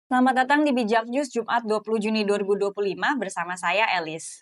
Selamat datang di Bijak News Jumat 20 Juni 2025 bersama saya Elis.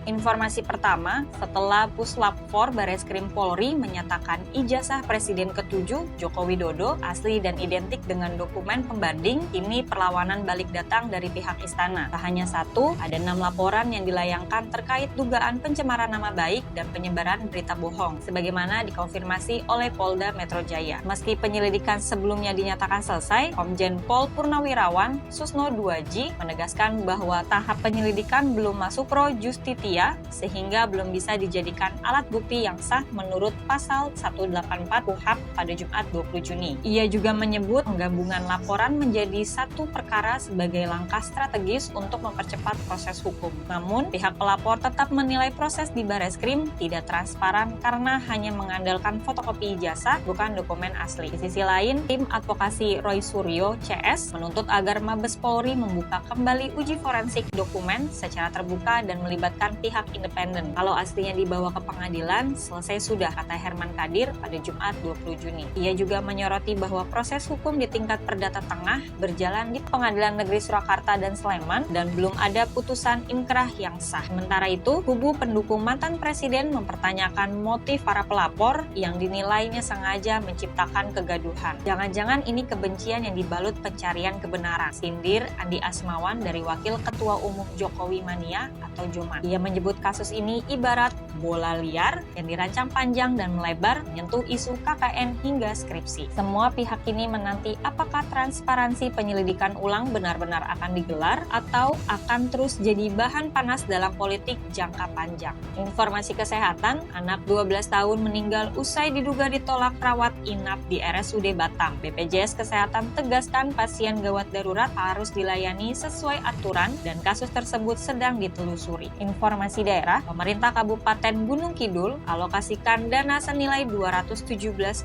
Informasi pertama, setelah Puslap 4 Bareskrim Polri menyatakan ijazah Presiden ke-7 Joko Widodo asli dan identik dengan dokumen pembanding, kini perlawanan balik datang dari pihak istana. Tak hanya satu, ada 6 laporan yang dilayangkan terkait dugaan pencemaran nama baik dan penyebaran berita bohong, sebagaimana dikonfirmasi oleh Polda Metro Jaya. Meski penyelidikan sebelumnya dinyatakan selesai, Komjen Pol Purnawirawan Susno Duaji menegaskan bahwa tahap penyelidikan belum masuk pro justitia sehingga belum bisa dijadikan alat bukti yang sah menurut pasal 184 KUHP pada Jumat 20 Juni. Ia juga menyebut penggabungan laporan menjadi satu perkara sebagai langkah strategis untuk mempercepat proses hukum. Namun, pihak pelapor tetap menilai proses di Bareskrim tidak transparan karena hanya mengandalkan fotokopi ijazah, bukan dokumen asli. Di sisi lain, tim advokasi Roy Suryo CS menuntut agar Mabes Polri membuka kembali uji forensik dokumen secara terbuka dan melibatkan pihak independen. Kalau aslinya dibawa ke pengadilan, selesai sudah, kata Herman Kadir pada Jumat 20 Juni. Ia juga menyoroti bahwa proses hukum di tingkat Perdata Tengah berjalan di Pengadilan Negeri Surakarta dan Sleman dan belum ada putusan inkrah yang sah. Sementara itu, kubu pendukung mantan presiden mempertanyakan motif para pelapor yang dinilainya sengaja menciptakan kegaduhan. Jangan-jangan ini kebencian yang dibalut pencarian kebenaran, sindir Andi Asmawan dari Wakil Ketua Umum Jokowi Mania atau Joman. Ia menyebut kasus ini ibarat bola liar yang dirancang panjang dan melebar menyentuh isu KKN hingga skripsi. Semua pihak ini menanti apakah transparansi penyelidikan ulang benar-benar akan digelar atau akan terus jadi bahan panas dalam politik jangka panjang. Informasi kesehatan, anak 12 tahun meninggal usai diduga ditolak rawat inap di RSUD Batam. BPJS Kesehatan tegaskan pasien gawat darurat harus dilayani sesuai aturan dan kasus tersebut sedang ditelusuri. Informasi daerah, pemerintah Kabupaten Gunung Kidul alokasikan dana senilai 217,1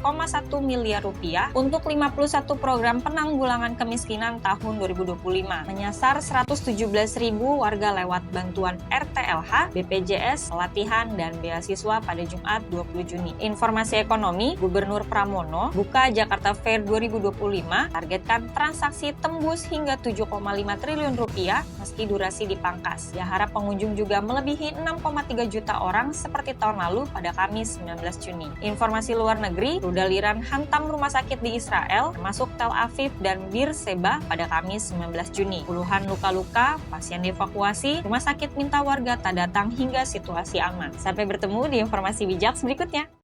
miliar rupiah untuk 51 program penanggulangan kemiskinan tahun 2025. Menyasar 117.000 warga lewat bantuan RTLH, BPJS, pelatihan, dan beasiswa pada Jumat 20 Juni. Informasi ekonomi, Gubernur Pramono buka Jakarta Fair 2025 targetkan transaksi tembus hingga 7,5 triliun rupiah meski durasi dipangkas. Dia harap pengunjung juga melebihi 6,3 juta orang seperti tahun lalu pada Kamis 19 Juni. Informasi luar negeri, rudal Iran hantam rumah sakit di Israel, termasuk Tel Aviv dan Beersheba pada Kamis 19 Juni. Puluhan luka-luka, pasien dievakuasi, rumah sakit minta warga tak datang hingga situasi aman. Sampai bertemu di informasi bijak berikutnya.